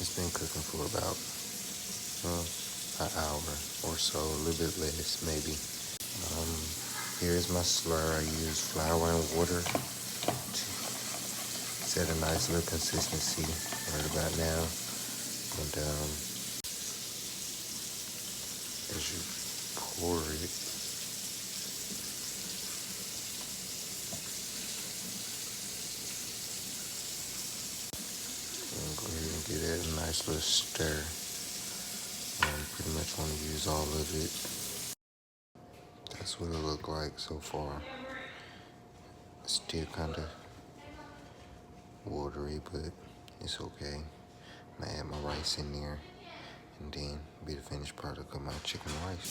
It's been cooking for about an hour or so, a little bit less maybe. Here's my slur. I use flour and water to set a nice little consistency right about now. And as you pour it, go ahead and give that a nice little stir. Pretty much want to use all of it. That's what it look like so far. Still kind of watery, but it's okay. I'm gonna add my rice in there, and then be the finished product of my chicken rice.